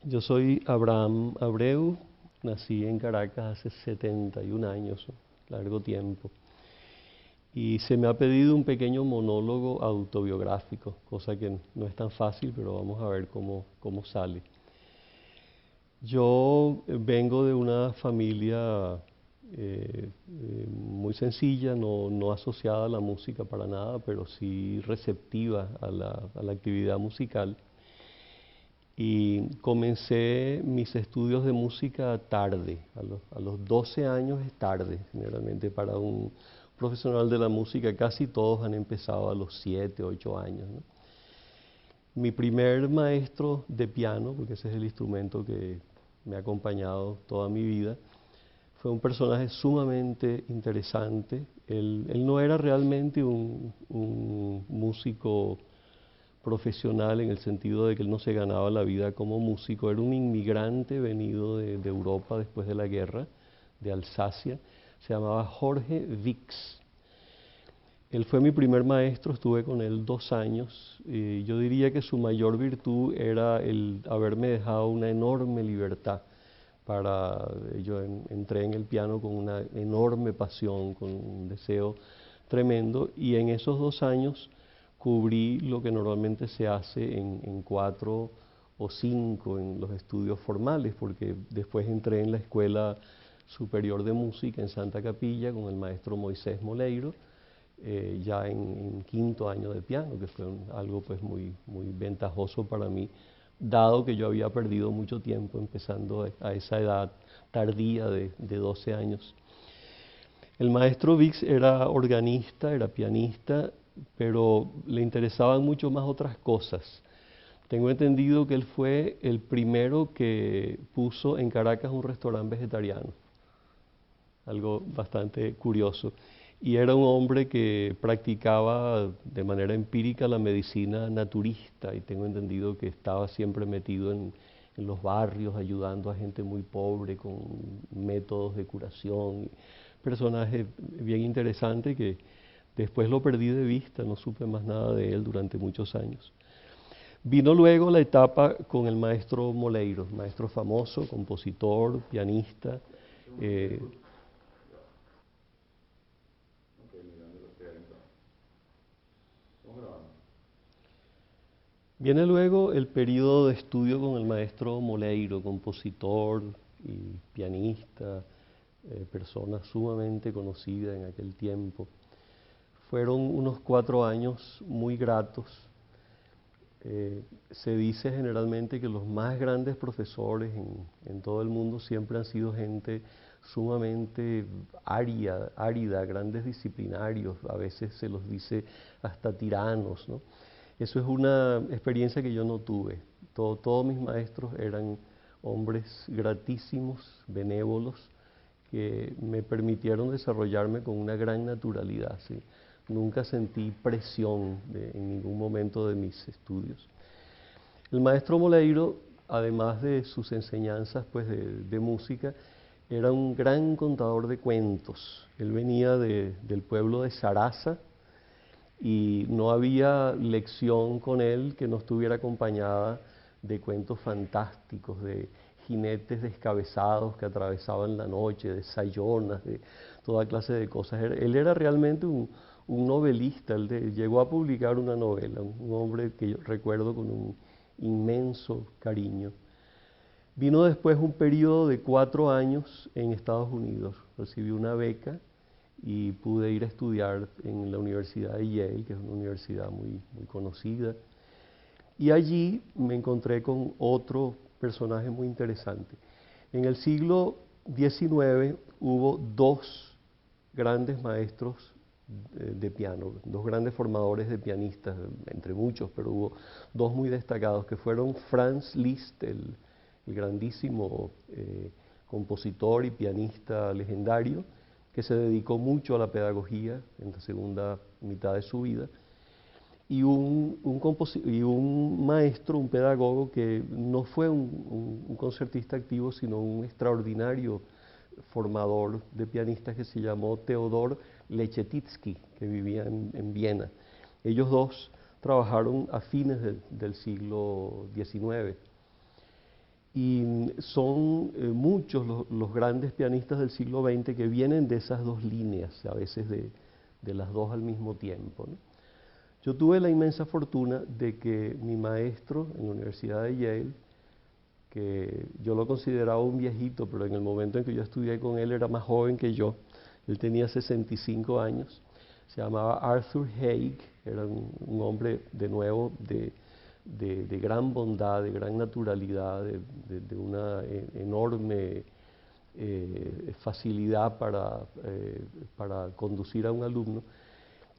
Yo soy Abraham Abreu, nací en Caracas hace 71 años, largo tiempo. Y se me ha pedido un pequeño monólogo autobiográfico, cosa que no es tan fácil, pero vamos a ver cómo sale. Yo vengo de una familia muy sencilla, no asociada a la música para nada, pero sí receptiva a la actividad musical. Y comencé mis estudios de música tarde, a los 12 años es tarde, generalmente para un profesional de la música. Casi todos han empezado a los 7, 8 años, ¿no? Mi primer maestro de piano, porque ese es el instrumento que me ha acompañado toda mi vida, fue un personaje sumamente interesante. Él no era realmente un músico profesional en el sentido de que él no se ganaba la vida como músico, era un inmigrante venido de Europa después de la guerra, de Alsacia, se llamaba Jorge Wix. Él fue mi primer maestro, estuve con él 2 años, y yo diría que su mayor virtud era el haberme dejado una enorme libertad. Yo entré en el piano con una enorme pasión, con un deseo tremendo, y en esos 2 años cubrí lo que normalmente se hace en 4 o 5 en los estudios formales, porque después entré en la Escuela Superior de Música en Santa Capilla con el maestro Moisés Moleiro, ya en 5.º año de piano, que fue algo pues muy ventajoso para mí, dado que yo había perdido mucho tiempo empezando a esa edad tardía de 12 años. El maestro Wix era organista, era pianista, pero le interesaban mucho más otras cosas. Tengo entendido que él fue el primero que puso en Caracas un restaurante vegetariano, algo bastante curioso. Y era un hombre que practicaba de manera empírica la medicina naturista, y tengo entendido que estaba siempre metido en los barrios, ayudando a gente muy pobre con métodos de curación. Personaje bien interesante que después lo perdí de vista, no supe más nada de él durante muchos años. Vino luego la etapa con el maestro Moleiro, maestro famoso, compositor, pianista. Viene luego el periodo de estudio con el maestro Moleiro, compositor y pianista, persona sumamente conocida en aquel tiempo. Fueron unos 4 años muy gratos. Se dice generalmente que los más grandes profesores en todo el mundo siempre han sido gente sumamente árida, grandes disciplinarios, a veces se los dice hasta tiranos, ¿no? Eso es una experiencia que yo no tuve. Todos mis maestros eran hombres gratísimos, benévolos, que me permitieron desarrollarme con una gran naturalidad, ¿sí? Nunca sentí presión en ningún momento de mis estudios. El maestro Moleiro, además de sus enseñanzas pues, de música, era un gran contador de cuentos. Él venía del pueblo de Saraza, y no había lección con él que no estuviera acompañada de cuentos fantásticos, de jinetes descabezados que atravesaban la noche, de sayonas, de toda clase de cosas. Él era realmente un novelista. Llegó a publicar una novela, un hombre que yo recuerdo con un inmenso cariño. Vino después un periodo de 4 años en Estados Unidos. Recibí una beca y pude ir a estudiar en la Universidad de Yale, que es una universidad muy conocida. Y allí me encontré con otro personaje muy interesante. En el siglo XIX hubo dos grandes maestros de piano, dos grandes formadores de pianistas, entre muchos, pero hubo dos muy destacados, que fueron Franz Liszt, el grandísimo compositor y pianista legendario, que se dedicó mucho a la pedagogía en la segunda mitad de su vida, y un maestro, un pedagogo que no fue un concertista activo, sino un extraordinario formador de pianistas que se llamó Theodor Leschetizky, que vivía en Viena. Ellos dos trabajaron a fines del siglo XIX. Y son muchos los grandes pianistas del siglo XX que vienen de esas dos líneas, a veces de las dos al mismo tiempo, ¿no? Yo tuve la inmensa fortuna de que mi maestro en la Universidad de Yale, que yo lo consideraba un viejito, pero en el momento en que yo estudié con él era más joven que yo, él tenía 65 años, se llamaba Arthur Haig, era un hombre de nuevo de gran bondad, de gran naturalidad, de una enorme facilidad para conducir a un alumno.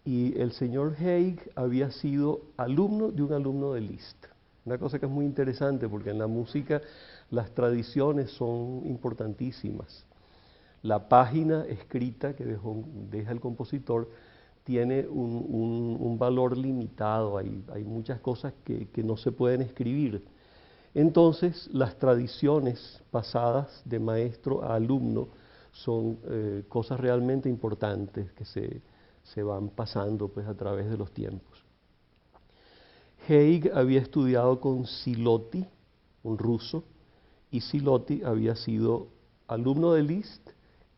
Y el señor Haig había sido alumno de un alumno de Liszt. Una cosa que es muy interesante porque en la música las tradiciones son importantísimas. La página escrita que deja el compositor tiene un valor limitado, hay muchas cosas que no se pueden escribir. Entonces, las tradiciones pasadas de maestro a alumno son cosas realmente importantes que se van pasando pues, a través de los tiempos. Haig había estudiado con Siloti, un ruso, y Siloti había sido alumno de Liszt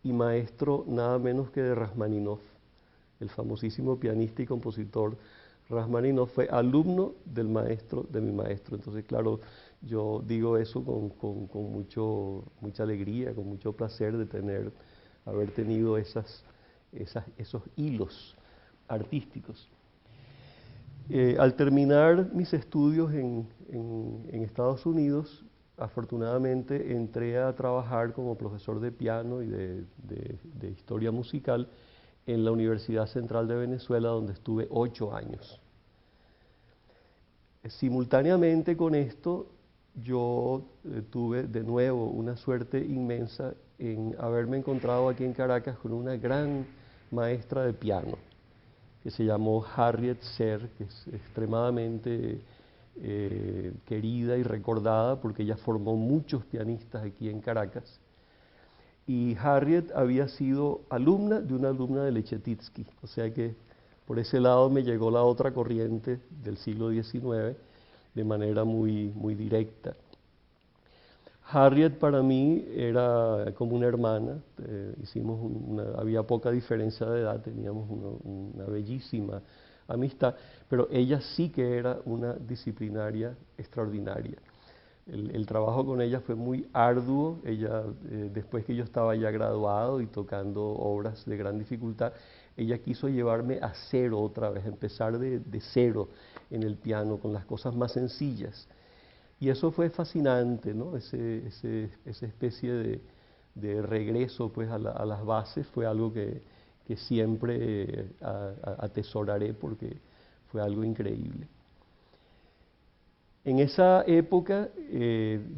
y maestro nada menos que de Rachmaninoff. El famosísimo pianista y compositor Rachmaninoff fue alumno del maestro, de mi maestro. Entonces, claro, yo digo eso con mucha alegría, con mucho placer de haber tenido esos hilos artísticos. Al terminar mis estudios en Estados Unidos, afortunadamente entré a trabajar como profesor de piano y de historia musical en la Universidad Central de Venezuela, donde estuve 8 años. Simultáneamente con esto, yo tuve de nuevo una suerte inmensa en haberme encontrado aquí en Caracas con una gran maestra de piano, que se llamó Harriet Serre, que es extremadamente querida y recordada porque ella formó muchos pianistas aquí en Caracas. Y Harriet había sido alumna de una alumna de Leschetizky, o sea que por ese lado me llegó la otra corriente del siglo XIX de manera muy directa. Harriet para mí era como una hermana, había poca diferencia de edad, teníamos una bellísima amistad, pero ella sí que era una disciplinaria extraordinaria. El trabajo con ella fue muy arduo. Ella, después que yo estaba ya graduado y tocando obras de gran dificultad, ella quiso llevarme a cero otra vez, empezar de cero en el piano, con las cosas más sencillas. Y eso fue fascinante, ¿no? Esa especie de regreso pues, a las bases fue algo que siempre atesoraré porque fue algo increíble. En esa época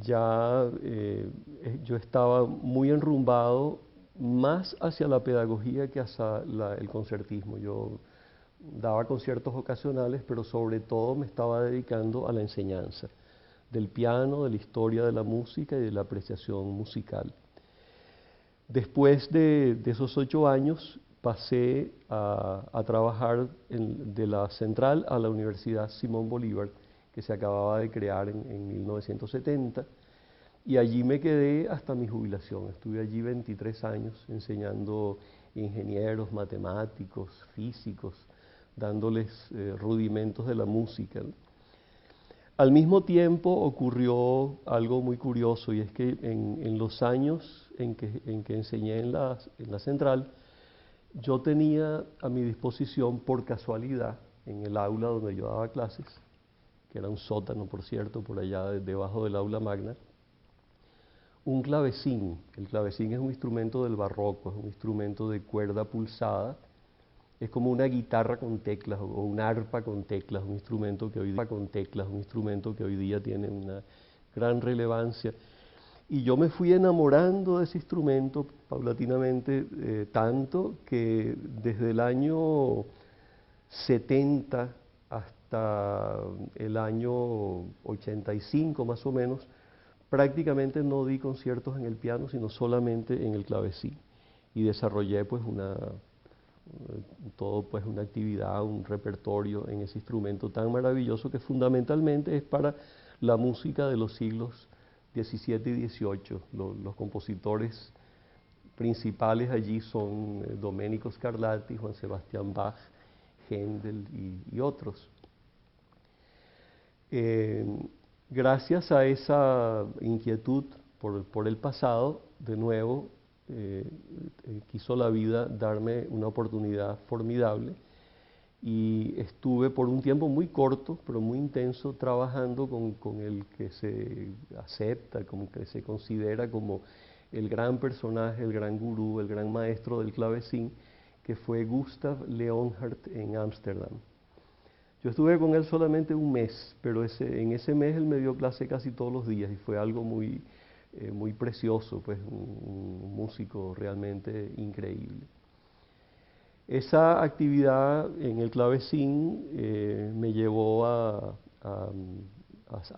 yo estaba muy enrumbado más hacia la pedagogía que hacia el concertismo. Yo daba conciertos ocasionales, pero sobre todo me estaba dedicando a la enseñanza del piano, de la historia de la música y de la apreciación musical. Después de esos 8 años pasé a trabajar de la Central a la Universidad Simón Bolívar, que se acababa de crear en 1970, y allí me quedé hasta mi jubilación. Estuve allí 23 años enseñando ingenieros, matemáticos, físicos, dándoles rudimentos de la música, ¿no? Al mismo tiempo ocurrió algo muy curioso, y es que en los años en que enseñé en la Central, yo tenía a mi disposición, por casualidad, en el aula donde yo daba clases, que era un sótano, por cierto, por allá debajo del aula magna, un clavecín. El clavecín es un instrumento del barroco, es un instrumento de cuerda pulsada. Es como una guitarra con teclas o un arpa con teclas, un instrumento que hoy día tiene una gran relevancia. Y yo me fui enamorando de ese instrumento paulatinamente, tanto que desde el año 70 hasta el año 85 más o menos, prácticamente no di conciertos en el piano, sino solamente en el clavecín. Y desarrollé pues una actividad, un repertorio en ese instrumento tan maravilloso que fundamentalmente es para la música de los siglos XVII y XVIII. Los compositores principales allí son Domenico Scarlatti, Juan Sebastián Bach, Händel y otros. Gracias a esa inquietud por el pasado, de nuevo, quiso la vida darme una oportunidad formidable y estuve por un tiempo muy corto, pero muy intenso, trabajando con el que se acepta, como que se considera como el gran personaje, el gran gurú, el gran maestro del clavecín, que fue Gustav Leonhardt en Ámsterdam. Yo estuve con él solamente un mes, pero en ese mes él me dio clase casi todos los días y fue algo muy precioso, pues un músico realmente increíble. Esa actividad en el clavecín me llevó a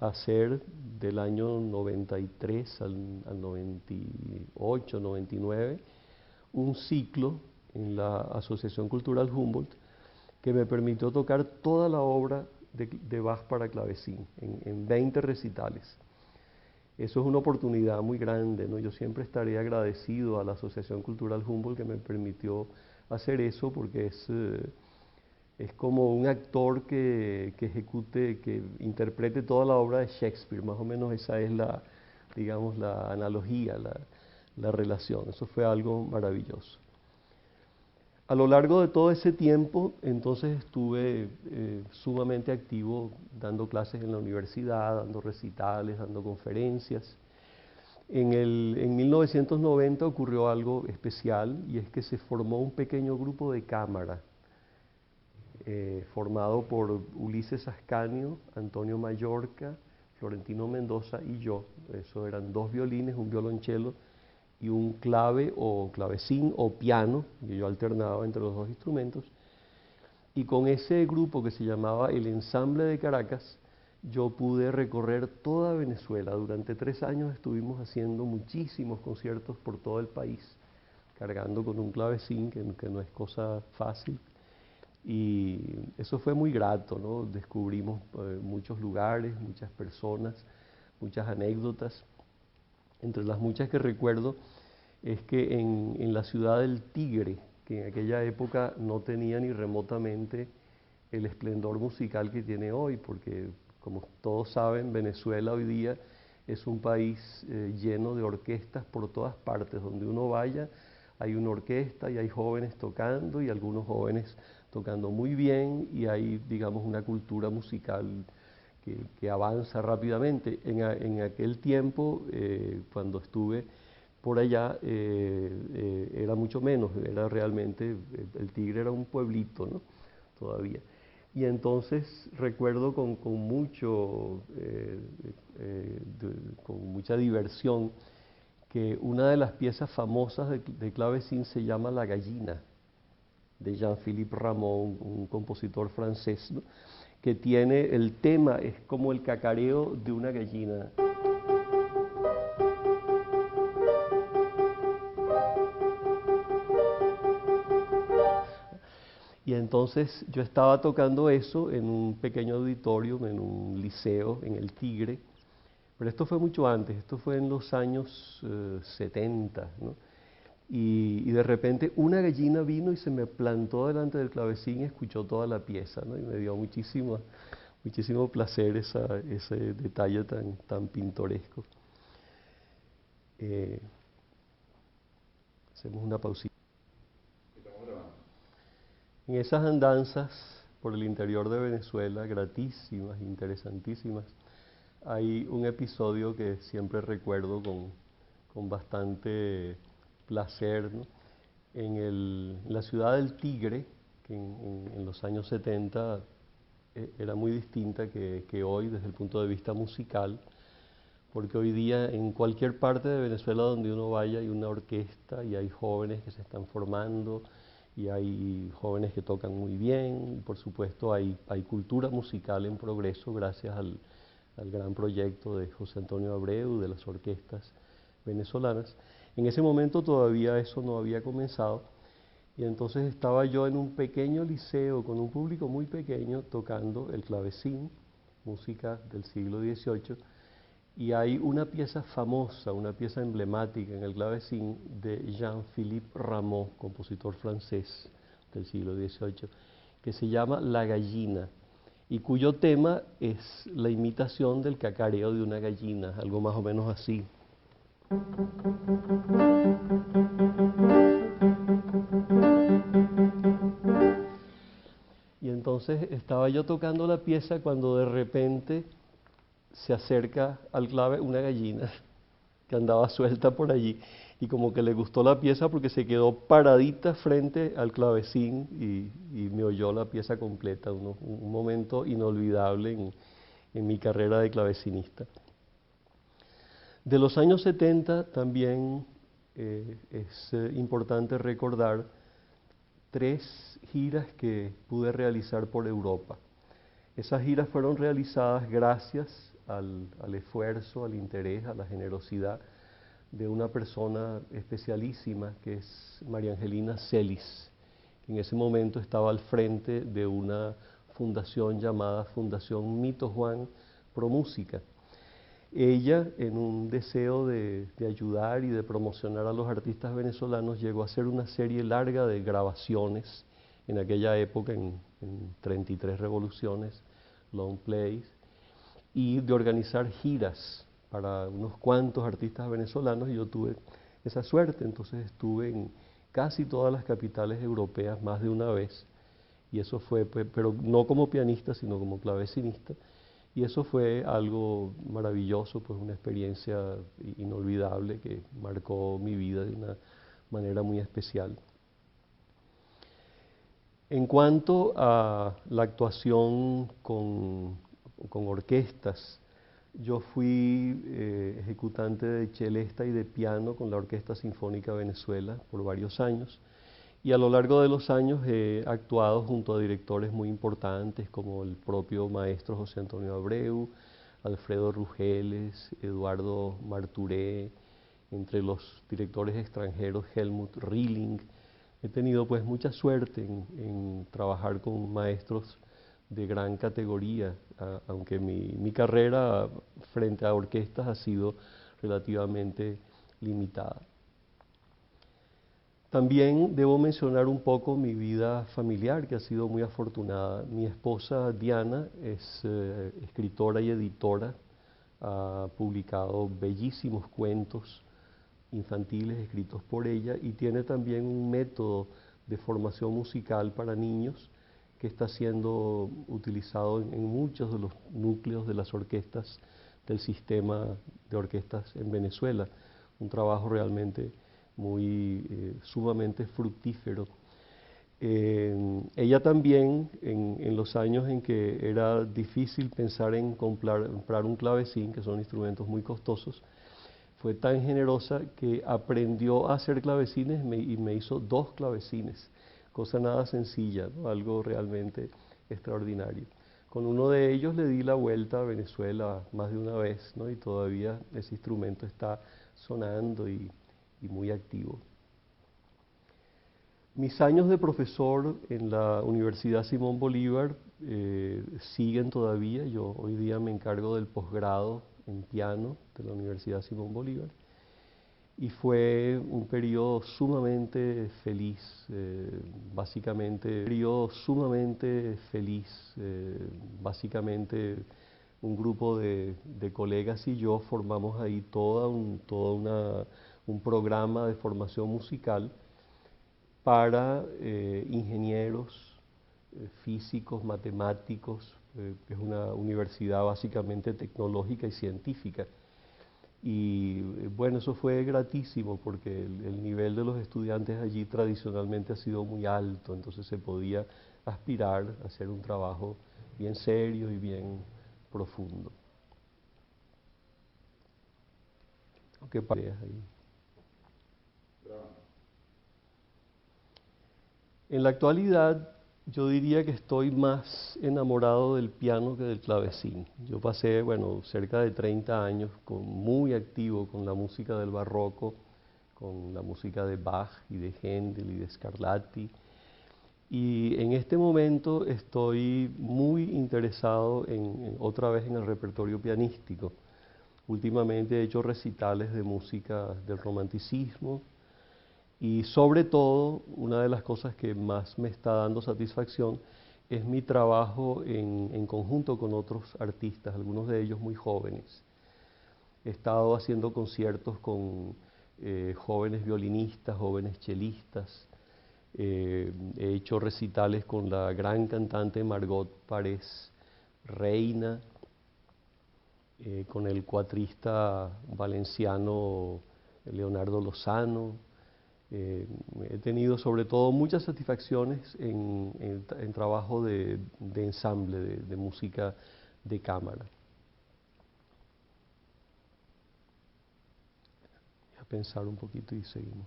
hacer del año 93 al 98, 99, un ciclo en la Asociación Cultural Humboldt que me permitió tocar toda la obra de Bach para clavecín en 20 recitales. Eso es una oportunidad muy grande, ¿no? Yo siempre estaré agradecido a la Asociación Cultural Humboldt que me permitió hacer eso, porque es como un actor que interprete toda la obra de Shakespeare, más o menos esa es digamos, la analogía, la relación. Eso fue algo maravilloso. A lo largo de todo ese tiempo, entonces estuve sumamente activo dando clases en la universidad, dando recitales, dando conferencias. En 1990 ocurrió algo especial y es que se formó un pequeño grupo de cámara formado por Ulises Ascanio, Antonio Mallorca, Florentino Mendoza y yo. Eso eran 2 violines, un violonchelo y un clave o clavecín o piano, y yo alternaba entre los 2 instrumentos. Y con ese grupo que se llamaba el Ensamble de Caracas, yo pude recorrer toda Venezuela. Durante 3 años estuvimos haciendo muchísimos conciertos por todo el país, cargando con un clavecín, que no es cosa fácil. Y eso fue muy grato, ¿no? Descubrimos muchos lugares, muchas personas, muchas anécdotas. Entre las muchas que recuerdo es que en la ciudad del Tigre, que en aquella época no tenía ni remotamente el esplendor musical que tiene hoy, porque como todos saben, Venezuela hoy día es un país lleno de orquestas por todas partes. Donde uno vaya hay una orquesta y hay jóvenes tocando y algunos jóvenes tocando muy bien y hay, digamos, una cultura musical que avanza rápidamente. En aquel tiempo, cuando estuve por allá, era mucho menos, era realmente, el Tigre era un pueblito, ¿no? Todavía. Y entonces recuerdo con mucha diversión que una de las piezas famosas de clavecín se llama La Gallina, de Jean-Philippe Rameau, un compositor francés, ¿no? Que tiene el tema, es como el cacareo de una gallina. Y entonces yo estaba tocando eso en un pequeño auditorio, en un liceo, en el Tigre, pero esto fue mucho antes, esto fue en los años 70, ¿no? Y de repente una gallina vino y se me plantó delante del clavecín y escuchó toda la pieza, ¿no? Y me dio muchísimo placer ese detalle tan pintoresco. Hacemos una pausita. En esas andanzas por el interior de Venezuela, gratísimas, interesantísimas, hay un episodio que siempre recuerdo con bastante placer, ¿no? En la ciudad del Tigre, que en los años 70 era muy distinta que hoy desde el punto de vista musical, porque hoy día en cualquier parte de Venezuela donde uno vaya hay una orquesta y hay jóvenes que se están formando y hay jóvenes que tocan muy bien y por supuesto hay cultura musical en progreso gracias al gran proyecto de José Antonio Abreu, de las orquestas venezolanas. En ese momento todavía eso no había comenzado y entonces estaba yo en un pequeño liceo con un público muy pequeño tocando el clavecín, música del siglo XVIII, y hay una pieza famosa, una pieza emblemática en el clavecín de Jean-Philippe Rameau, compositor francés del siglo XVIII, que se llama La gallina, y cuyo tema es la imitación del cacareo de una gallina, algo más o menos así. Y entonces estaba yo tocando la pieza cuando de repente se acerca al clave una gallina que andaba suelta por allí y como que le gustó la pieza porque se quedó paradita frente al clavecín y me oyó la pieza completa, un momento inolvidable en mi carrera de clavecinista. De los años 70 también es importante recordar 3 giras que pude realizar por Europa. Esas giras fueron realizadas gracias al esfuerzo, al interés, a la generosidad de una persona especialísima que es María Angelina Celis, que en ese momento estaba al frente de una fundación llamada Fundación Mito Juan Pro Música. Ella, en un deseo de ayudar y de promocionar a los artistas venezolanos, llegó a hacer una serie larga de grabaciones en aquella época, en 33 revoluciones, long plays, y de organizar giras para unos cuantos artistas venezolanos, y yo tuve esa suerte, entonces estuve en casi todas las capitales europeas más de una vez, y eso fue, pero no como pianista, sino como clavecinista, y eso fue algo maravilloso, pues una experiencia inolvidable que marcó mi vida de una manera muy especial. En cuanto a la actuación con orquestas, yo fui ejecutante de celesta y de piano con la Orquesta Sinfónica Venezuela por varios años y a lo largo de los años he actuado junto a directores muy importantes como el propio maestro José Antonio Abreu, Alfredo Rugeles, Eduardo Marturé, entre los directores extranjeros Helmut Rilling. He tenido pues mucha suerte en trabajar con maestros de gran categoría, aunque mi carrera frente a orquestas ha sido relativamente limitada. También debo mencionar un poco mi vida familiar, que ha sido muy afortunada. Mi esposa Diana es escritora y editora, ha publicado bellísimos cuentos infantiles escritos por ella y tiene también un método de formación musical para niños que está siendo utilizado en muchos de los núcleos de las orquestas del sistema de orquestas en Venezuela. Un trabajo realmente muy sumamente fructífero. Ella también, en los años en que era difícil pensar en comprar un clavecín, que son instrumentos muy costosos, fue tan generosa que aprendió a hacer clavecines y me hizo 2 clavecines, cosa nada sencilla, ¿no? Algo realmente extraordinario. Con uno de ellos le di la vuelta a Venezuela más de una vez, ¿no? Y todavía ese instrumento está sonando y muy activo. Mis años de profesor en la Universidad Simón Bolívar siguen todavía. Yo hoy día me encargo del posgrado en piano de la Universidad Simón Bolívar y fue un periodo sumamente feliz, básicamente un grupo de colegas y yo formamos ahí un programa de formación musical para ingenieros, físicos, matemáticos, es una universidad básicamente tecnológica y científica. Y bueno, eso fue gratísimo porque el nivel de los estudiantes allí tradicionalmente ha sido muy alto, entonces se podía aspirar a hacer un trabajo bien serio y bien profundo. ¿Qué parejas ahí? En la actualidad, yo diría que estoy más enamorado del piano que del clavecín. Yo pasé, bueno, cerca de 30 años muy activo con la música del barroco, con la música de Bach y de Händel y de Scarlatti. Y en este momento estoy muy interesado otra vez en el repertorio pianístico. Últimamente he hecho recitales de música del romanticismo, y sobre todo, una de las cosas que más me está dando satisfacción es mi trabajo en conjunto con otros artistas, algunos de ellos muy jóvenes. He estado haciendo conciertos con jóvenes violinistas, jóvenes chelistas. He hecho recitales con la gran cantante Margot Párez Reina, con el cuatrista valenciano Leonardo Lozano. He tenido sobre todo muchas satisfacciones en trabajo de ensamble, de música de cámara. Voy a pensar un poquito y seguimos.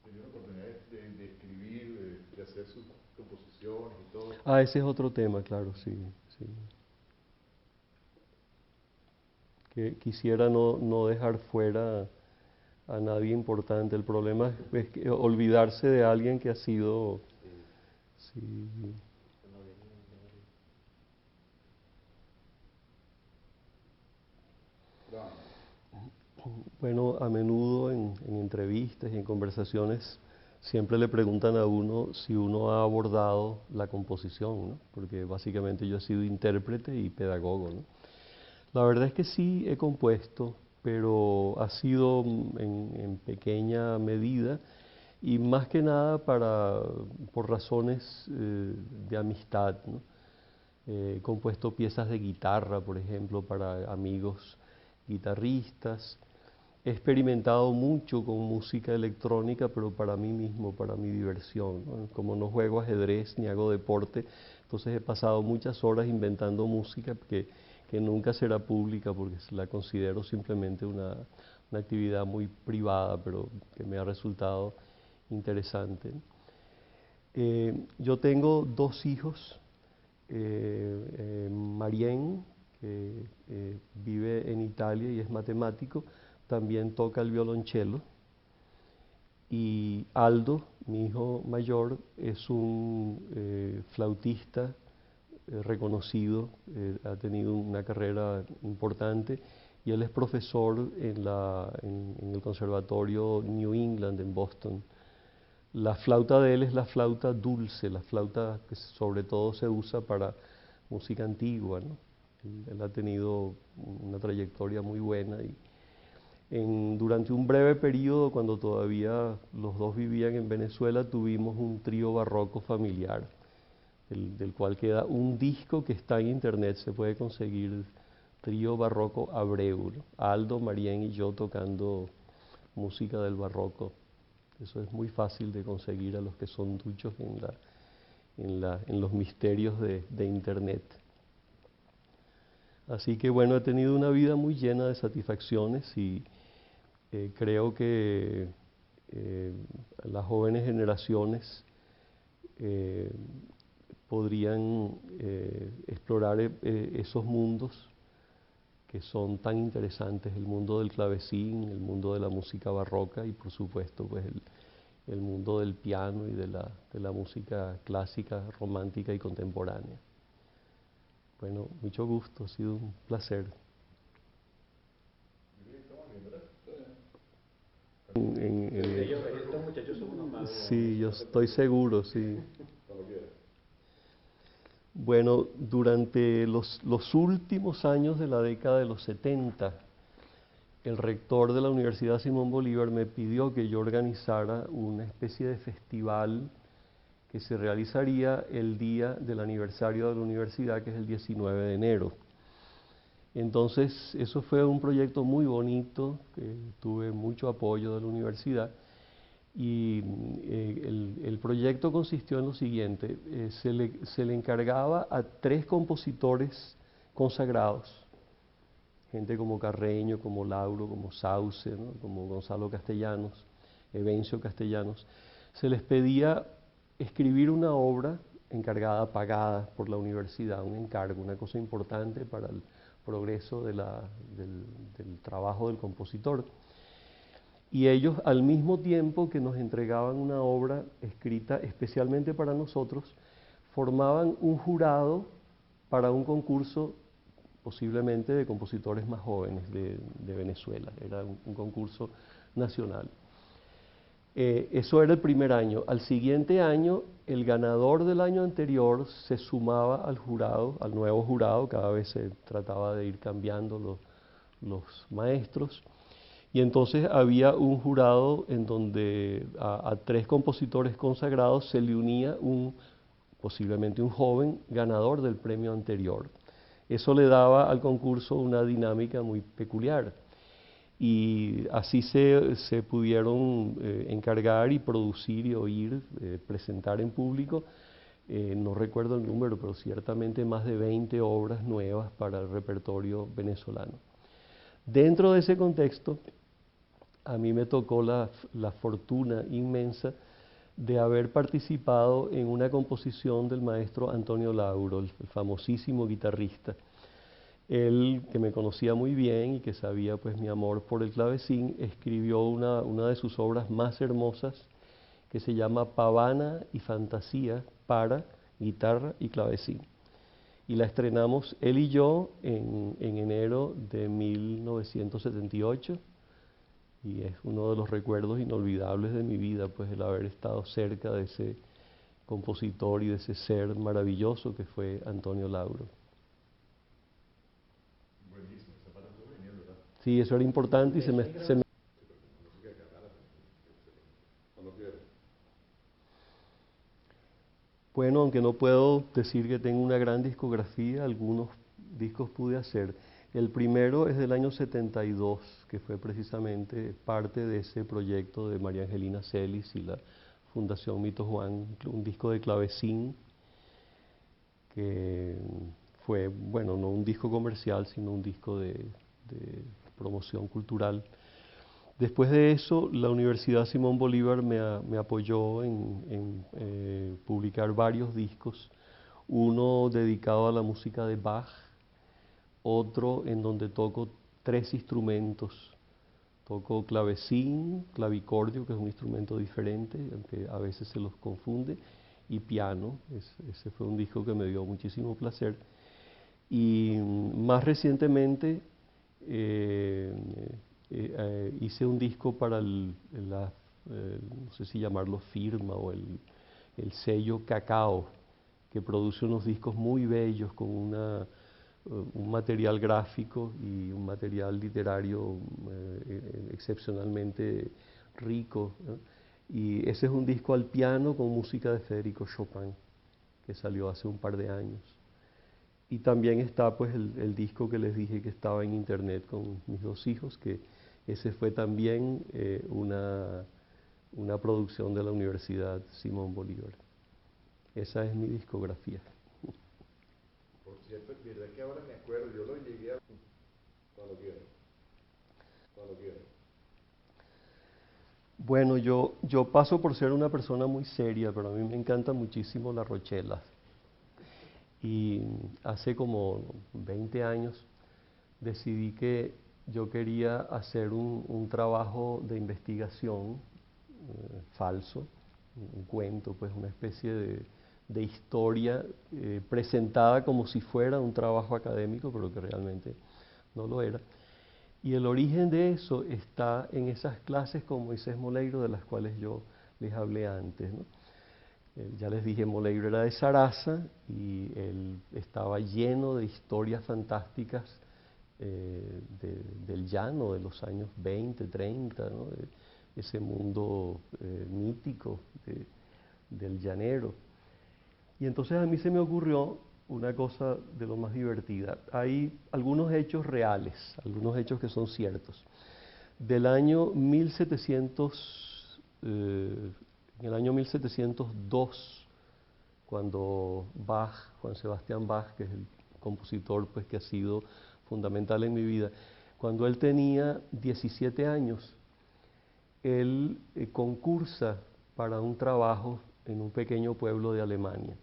¿Tenía la oportunidad de escribir, de hacer sus composiciones y todo? Ah, ese es otro tema, claro, sí, sí. Que quisiera no dejar fuera a nadie importante. El problema es que olvidarse de alguien que ha sido... Sí. Bueno, a menudo en entrevistas y en conversaciones siempre le preguntan a uno si uno ha abordado la composición, ¿no? Porque básicamente yo he sido intérprete y pedagogo, ¿no? La verdad es que sí he compuesto, pero ha sido en pequeña medida y más que nada por razones de amistad, ¿no? He compuesto piezas de guitarra, por ejemplo, para amigos guitarristas. He experimentado mucho con música electrónica, pero para mí mismo, para mi diversión, ¿no? Como no juego ajedrez ni hago deporte, entonces he pasado muchas horas inventando música que nunca será pública porque la considero simplemente una actividad muy privada, pero que me ha resultado interesante. Yo tengo dos hijos, Marien, que vive en Italia y es matemático, también toca el violonchelo, y Aldo, mi hijo mayor, es un flautista reconocido, ha tenido una carrera importante y él es profesor en el Conservatorio New England en Boston. La flauta de él es la flauta dulce, la flauta que sobre todo se usa para música antigua, ¿no? Él ha tenido una trayectoria muy buena y durante un breve periodo, cuando todavía los dos vivían en Venezuela, tuvimos un trío barroco familiar, del cual queda un disco que está en internet, se puede conseguir, Trío Barroco Abreu, ¿no? Aldo, Marien y yo tocando música del barroco. Eso es muy fácil de conseguir a los que son duchos en los misterios de internet. Así que bueno, he tenido una vida muy llena de satisfacciones y creo que las jóvenes generaciones podrían explorar esos mundos que son tan interesantes, el mundo del clavecín, el mundo de la música barroca y por supuesto pues el mundo del piano y de la música clásica, romántica y contemporánea. Bueno, mucho gusto, ha sido un placer. Estos muchachos son unos magos. Sí, yo estoy seguro, sí. Bueno, durante los últimos años de la década de los 70, el rector de la Universidad Simón Bolívar me pidió que yo organizara una especie de festival que se realizaría el día del aniversario de la universidad, que es el 19 de enero. Entonces, eso fue un proyecto muy bonito, que tuve mucho apoyo de la universidad. Y el proyecto consistió en lo siguiente: se le encargaba a 3 compositores consagrados, gente como Carreño, como Lauro, como Sauce, ¿no?, como Gonzalo Castellanos, Evencio Castellanos. Se les pedía escribir una obra encargada, pagada por la universidad, un encargo, una cosa importante para el progreso del trabajo del compositor. Y ellos, al mismo tiempo que nos entregaban una obra escrita especialmente para nosotros, formaban un jurado para un concurso posiblemente de compositores más jóvenes de Venezuela. Era un concurso nacional. Eso era el primer año. Al siguiente año, el ganador del año anterior se sumaba al jurado, al nuevo jurado. Cada vez se trataba de ir cambiando los maestros. Y entonces había un jurado en donde a 3 compositores consagrados se le unía posiblemente un joven ganador del premio anterior. Eso le daba al concurso una dinámica muy peculiar. Y así se pudieron encargar y producir y oír, presentar en público, no recuerdo el número, pero ciertamente más de 20 obras nuevas para el repertorio venezolano. Dentro de ese contexto, a mí me tocó la fortuna inmensa de haber participado en una composición del maestro Antonio Lauro, el famosísimo guitarrista. Él, que me conocía muy bien y que sabía pues mi amor por el clavecín, escribió una de sus obras más hermosas, que se llama Pavana y Fantasía para guitarra y clavecín. Y la estrenamos él y yo en enero de 1978, y es uno de los recuerdos inolvidables de mi vida, pues el haber estado cerca de ese compositor y de ese ser maravilloso que fue Antonio Lauro. Buenísimo, esa parte fue genial, ¿verdad? Sí, eso era importante y se me... Bueno, aunque no puedo decir que tengo una gran discografía, algunos discos pude hacer. El primero es del año 72, que fue precisamente parte de ese proyecto de María Angelina Celis y la Fundación Mito Juan, un disco de clavecín, que fue, bueno, no un disco comercial, sino un disco de promoción cultural. Después de eso, la Universidad Simón Bolívar me apoyó en publicar varios discos, uno dedicado a la música de Bach, otro en donde toco 3 instrumentos. Toco clavecín, clavicordio, que es un instrumento diferente, aunque a veces se los confunde, y piano. Ese fue un disco que me dio muchísimo placer. Y más recientemente hice un disco para no sé si llamarlo firma o el sello Cacao, que produce unos discos muy bellos con un material gráfico y un material literario excepcionalmente rico, ¿no? Y ese es un disco al piano con música de Federico Chopin, que salió hace un par de años. Y también está pues el disco que les dije que estaba en internet con mis 2 hijos, que ese fue también una producción de la Universidad Simón Bolívar. Esa es mi discografía. Por cierto, verdad que ahora me acuerdo, yo lo llegué a... Cuando quiera. Cuando quiera. Bueno, yo paso por ser una persona muy seria, pero a mí me encanta muchísimo la rochela. Y hace como 20 años decidí que yo quería hacer un trabajo de investigación falso, un cuento, pues una especie de historia presentada como si fuera un trabajo académico, pero que realmente no lo era. Y el origen de eso está en esas clases con Moisés Moleiro, de las cuales yo les hablé antes, ¿no? Ya les dije, Moleiro era de Sarasa y él estaba lleno de historias fantásticas del llano de los años 20, 30, ¿no? De ese mundo mítico del llanero. Y entonces a mí se me ocurrió una cosa de lo más divertida. Hay algunos hechos reales, algunos hechos que son ciertos. Del año 1700, en el año 1702, cuando Bach, Juan Sebastián Bach, que es el compositor pues, que ha sido fundamental en mi vida, cuando él tenía 17 años, él concursa para un trabajo en un pequeño pueblo de Alemania.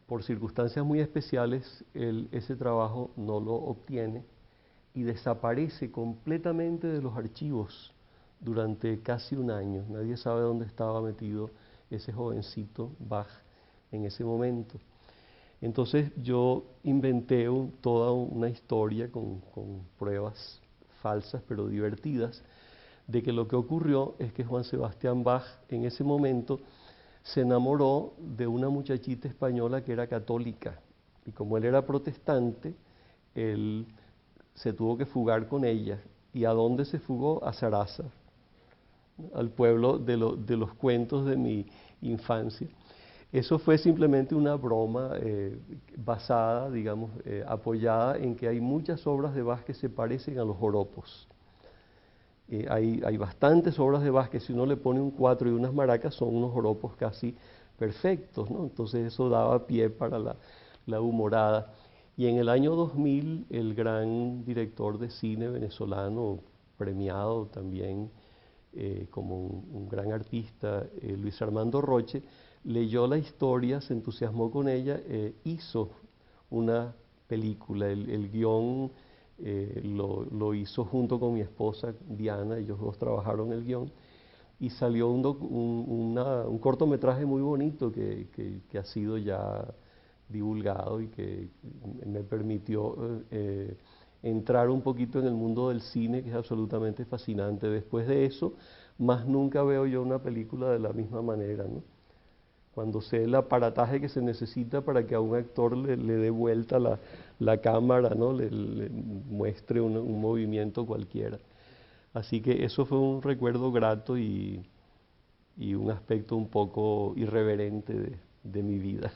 Por circunstancias muy especiales, ese trabajo no lo obtiene y desaparece completamente de los archivos durante casi un año. Nadie sabe dónde estaba metido ese jovencito Bach en ese momento. Entonces yo inventé toda una historia con pruebas falsas pero divertidas de que lo que ocurrió es que Juan Sebastián Bach en ese momento se enamoró de una muchachita española que era católica y como él era protestante, él se tuvo que fugar con ella. ¿Y a dónde se fugó? A Zaraza, al pueblo de los cuentos de mi infancia. Eso fue simplemente una broma basada, digamos, apoyada en que hay muchas obras de Bach que se parecen a los joropos. Hay bastantes obras de Bach que si uno le pone un cuatro y unas maracas son unos joropos casi perfectos, ¿no? Entonces eso daba pie para la humorada. Y en el año 2000 el gran director de cine venezolano, premiado también como un gran artista, Luis Armando Roche, leyó la historia, se entusiasmó con ella, hizo una película, el guión lo hizo junto con mi esposa Diana, ellos dos trabajaron el guión, y salió un cortometraje muy bonito que ha sido ya divulgado y que me permitió entrar un poquito en el mundo del cine, que es absolutamente fascinante. Después de eso, más nunca veo yo una película de la misma manera, ¿no? Cuando sé el aparataje que se necesita para que a un actor le dé vuelta la cámara, ¿no? Le muestre un movimiento cualquiera. Así que eso fue un recuerdo grato y un aspecto un poco irreverente de mi vida.